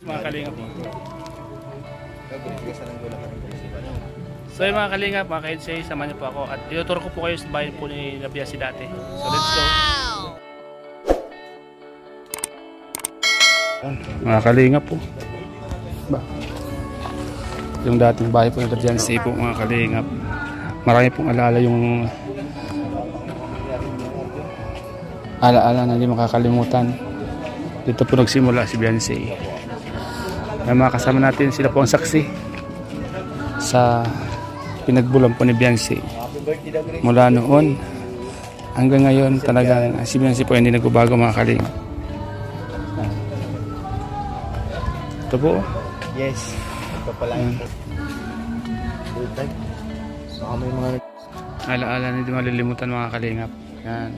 Mga kalingap po. So yung mga kalingap, mga ka-Edsay, samahan niyo po ako at ituturo ko po kayo sa bayan po ni Labiasi dati. So let's go. Mga kalingap po. Yung dating bahay po ni Labiasi po mga kalingap. Marami pong alaala yung alaala na hindi makakalimutan. Dito po nagsimula si Biansi. May mga kasama natin, sila po ang saksi sa pinagbulan po ni Biansi. Mula noon hanggang ngayon talagang si Biansi po hindi nagbabago mga kalingap. Ito po. Yes. Ito pala yung so kami mga alaala na hindi malilimutan mga kalingap. Yan.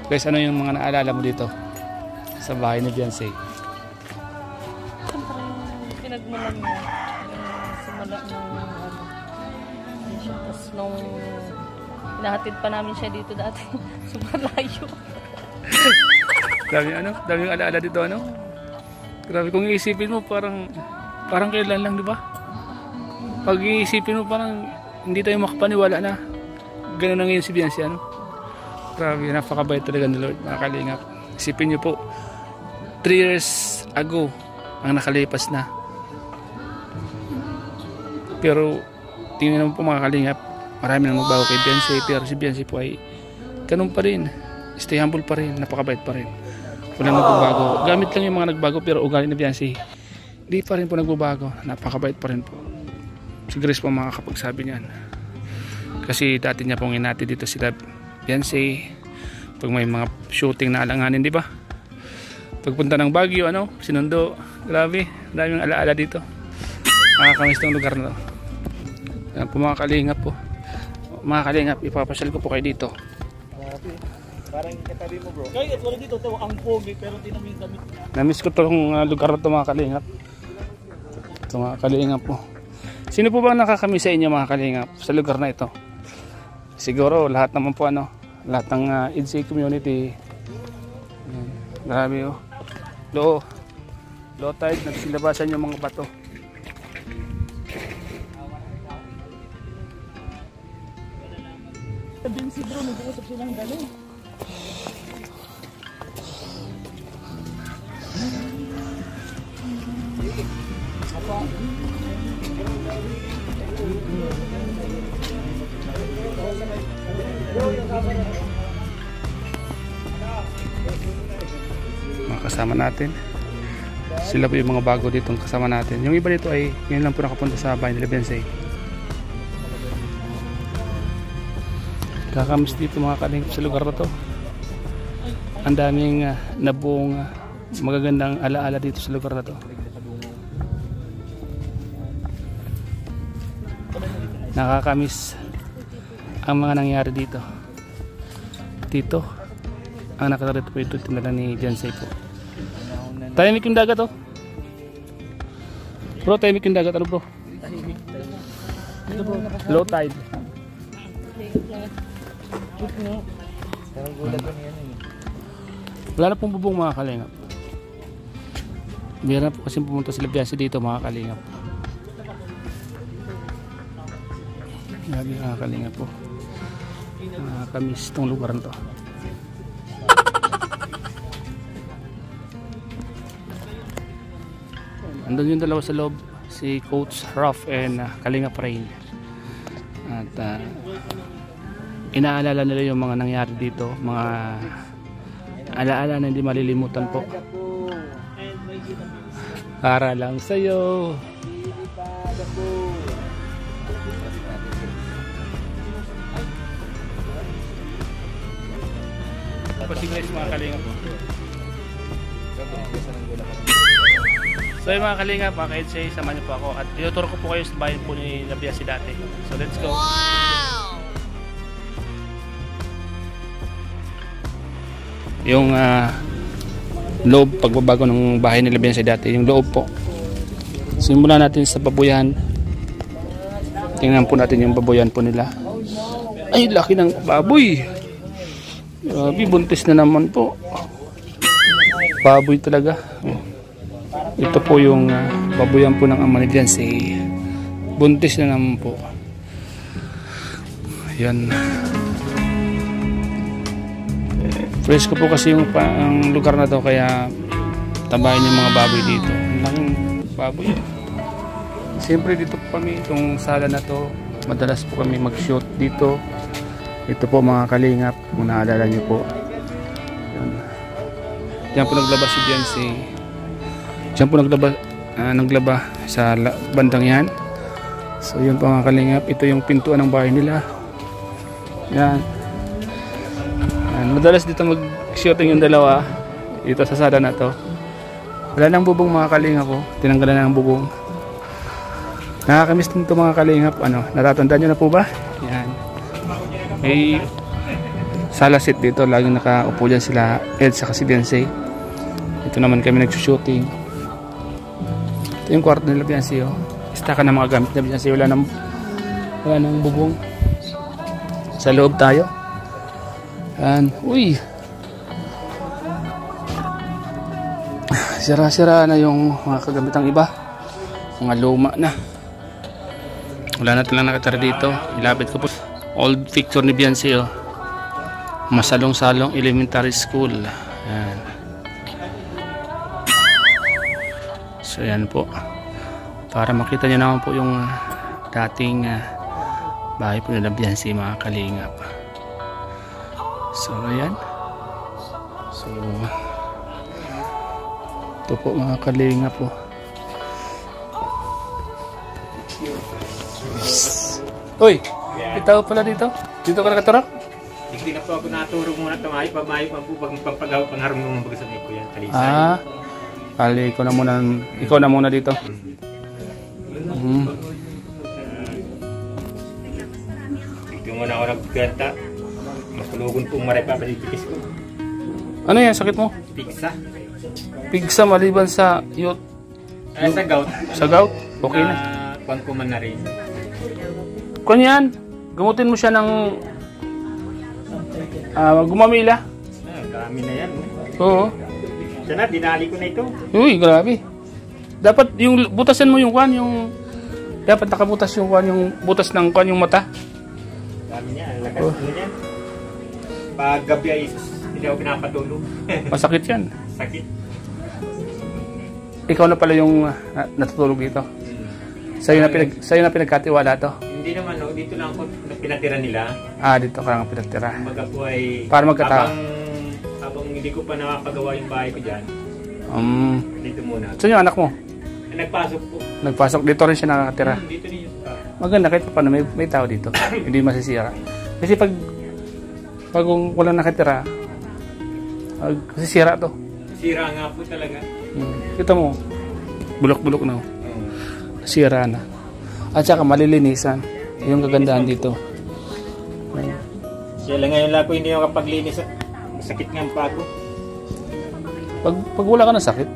Guys, ano yung mga naalala mo dito sa bahay ni Biansi? Pinagmulan niya yung simula ng tapos nung hinahatid pa namin siya dito dati super layo. Dami yung alaala dito ano? Grabe kung iisipin mo parang kailan lang, di ba? Pag iisipin mo parang hindi tayo makapaniwala na gano'n na ngayon si Biansi ano? Grabe, napakabait talaga ni Lord mga kalingap. Isipin niyo po 3 years ago ang nakalipas na. Pero tingnan naman po mga kalingap, marami nang magbago kay Biansi, pero si Biansi po ay ganun pa rin, stay humble pa rin, napakabait pa rin, walang nagbabago. Gamit lang yung mga nagbago, pero ugali ni Biansi hindi pa rin po nagbabago, napakabait pa rin po. Si Grace po makakapagsabi niyan kasi dati niya pong inati dito sila Biansi pag may mga shooting na alanganin, di ba? Pagpunta ng Baguio, ano, sinundo. Grabe, daming alaala dito. Nakakamiss tong lugar na to. Yan po mga kalingap po. Mga kalingap, ipapasyal ko po kayo dito. parang katabi mo bro. Kaya wala dito to ang pogi pero di namin gamit. Namiss ko tong lugar na to mga kalingap. Ito mga kalingap po. Sino po ba nakakamiss sa inyo mga kalingap sa lugar na ito? Siguro lahat naman po ano, lahat ng Edsay community. Grabe oh. Low tide, nagsilabasan yung mga bato. Sabihin si bro, nag-uusap silang dalaw. Mga kasama natin, sila po yung mga bago ditong kasama natin. Yung iba dito ay yun lang po nakapunta sa bahay nila Biansi. Kakamiss dito mga kalingap sa lugar na to. Ang daming nabuong magagandang alaala dito sa lugar na to. Nakakamiss ang mga nangyari dito. Dito ang nakatarito po ito tinala ni Biansi po. Tahimik yung dagat oh. Bro, tahimik yung dagat ano bro? Low tide. Wala na pong bubong mga kalingap. Bira na po kasi pumunta sila Biansi dito mga kalingap. Grabe mga kalingap po. Nakakamiss itong lugar na to. Andun yung dalawa sa loob, si Coach Ruff and Kalingap Rain. At inaalala nila yung mga nangyari dito, mga alaala na hindi malilimutan po. Para lang sa'yo. Pasiglas mga kalingap po. So yung mga kalingap, mga ka-Edsay, samahan niyo po ako at ituturo ko po kayo sa bayan po ni Labiasi dati. So let's go. Wow! Yung loob, pagbabago ng bahay ni Labiasi dati, yung loob po. Simulan natin sa babuyan. Tingnan po natin yung babuyan po nila. Ay, laki ng baboy! Grabe, buntis na naman po. Baboy talaga. Ito po yung babuyan po ng ama ni Biancy. Buntis na naman po. Ayan. Fresh ko po kasi yung ang lugar na to, kaya tabayin yung mga baboy dito. Ang laking baboy. Siyempre dito po kami, itong sala na to, madalas po kami mag-shoot dito. Ito po mga kalingap, kung naalala nyo po. Diyan po naglaba si Biancy. Diyan po naglaba sa bandang yan. So yun po mga kalingap, ito yung pintuan ng bahay nila. Yan. Madalas dito mag-shooting yung dalawa dito sa sala na to. Wala nang bubong mga kalingap ko. Tinanggalan na ng bubong. Nakakamiss din ito mga kalingap. Natatandaan nyo na po ba? Yan. May sala seat dito. Laging nakaupo dyan sila Ed sa si Biancy. Ito naman kami nag-shooting. Ito yung kwarto nila Biancy. Istaka na mga gamit na Biancy. Wala nang bubong. Sa loob tayo. Yan. Uy. Sira-sira na yung mga kagamitang iba. Mga luma na. Wala na talang nakatara dito. Ilapit ko po. Old picture ni Biancy. Masalong-salong elementary school. Yan. So yan po. Para makita nyo naman po yung dating bahay po nila Biancy mga kalingap. So ayan. So ito po mga kalingap po. Uy, itaw pala dito. Dito ka nakatara? Hindi na po ako naturo muna tumayo. Pamayo pa po pagpagawa pangarap ng mga bagasangay ko yan. Ali, ikaw na muna dito. Dito muna ako nagkanta. Masulugon pong maray pa paligpikis ko. Ano yan, sakit mo? Pigsa. Pigsa maliban sa yut. Sa gout. Sa gout? Okay na. Kuwan ko man na rin. Kung yan, gamutin mo siya ng gumamila. Dami na yan. Oo. Sana, dinali ko na ito. Uy, grabe. Dapat yung butasan mo yung kwan, dapat nakabutas yung kwan, yung butas ng kwan, yung mata. Dami niya, lakas mo niya. Pag gabi ay hindi ako pinapatulog. Masakit yan. Sakit. Ikaw na pala yung natutulog dito. Sa'yo na pinagkatiwala to. Hindi naman, no? Dito lang ako pinatira nila. Dito ka nga pinatira. Baga po ay para magkatawa. Habang hindi ko pa nakapagawa yung bahay ko dyan, dito muna. Saan yung anak mo? Nagpasok po. Nagpasok. Dito rin siya nakakatira. Dito rin yung Maganda kahit pa paano may tao dito. Hindi masisira. Kasi pag walang nakatira, masisira to. Sira nga po talaga. Kita mo, bulok-bulok na. Sira na. At saka malilinisan. Yung kagandahan dito. Siya lang ngayon lang po hindi ako kapaglinis. Sakit nga ang pako. Pag wala ka ng sakit.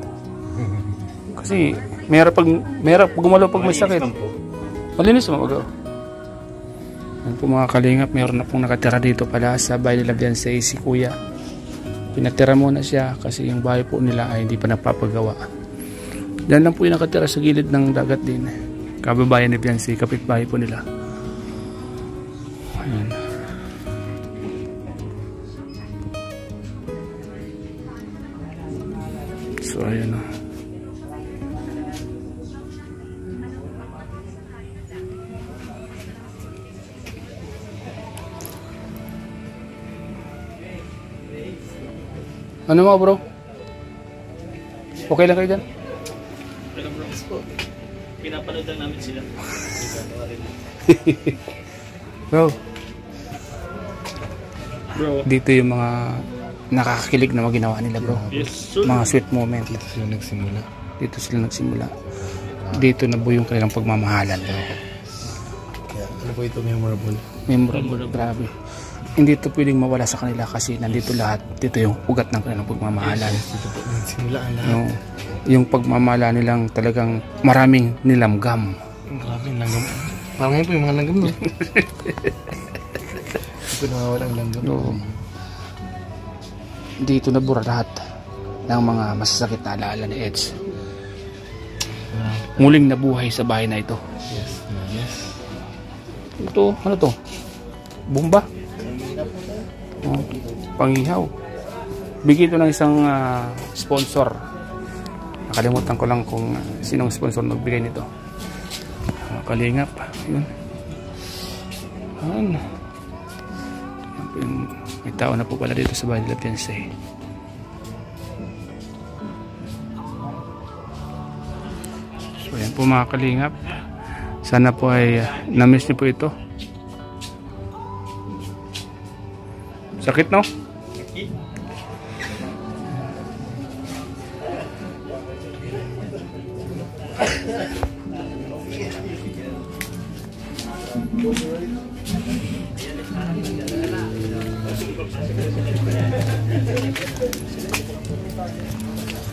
Kasi merap pag gumalaw pag may sakit. Malinis mo magaw. Yan po mga kalingap, meron na pong nakatira dito pala sa bahay nila Biancy si Kuya. Pinatira muna siya kasi yung bahay po nila ay hindi pa napapagawa. Diyan lang po yung nakatira sa gilid ng dagat din. Kababayan ni Biancy, kapitbahay po nila. Ayan. So ayan o. Ano mo bro? Okay lang kayo dyan? Alam bro, pinapanood lang namin sila. Bro, dito yung mga nakakakilig na ginawa nila bro. Yes, sir. Mga sweet moment. Dito sila nagsimula. Dito na po yung kanilang pagmamahalan bro. Kaya, ano po ito memorable? Memorable, grabe. Hindi ito pwedeng mawala sa kanila kasi nandito lahat. Dito yung ugat ng kanilang pagmamahalan. Dito po nagsimula ang lahat. Yung pagmamahalan nilang talagang maraming nilamgam. Grabe, langgam. Parang ngayon po yung mga langgam, no? Hindi po nawawalang langgam. Dito nabura lahat ng mga masasakit na alaala ni Edge. muling nabuhay sa bahay na ito. Ito, ano to? Bomba? Oh, pangihaw. Bigay ito ng isang sponsor. Nakalimutan ko lang kung sinong sponsor nagbigay nito. Kalingap. Yun. Ayan. May tao na po pala dito sa bahay nila Fiancé. So yan po mga kalingap. Sana po ay na-miss niyo po ito. Sakit, no?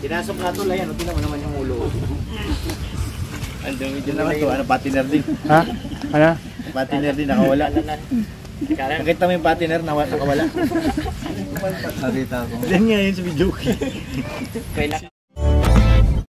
Pinasok na ito, Layan. Tingnan mo naman yung ulo. Ang dumi dyan naman ito. Ano, patiner din. Ha? Ano? Patiner din, nakawala. Nakita mo yung patiner, nakawala. Nakita ko. Yan nga yun sa video.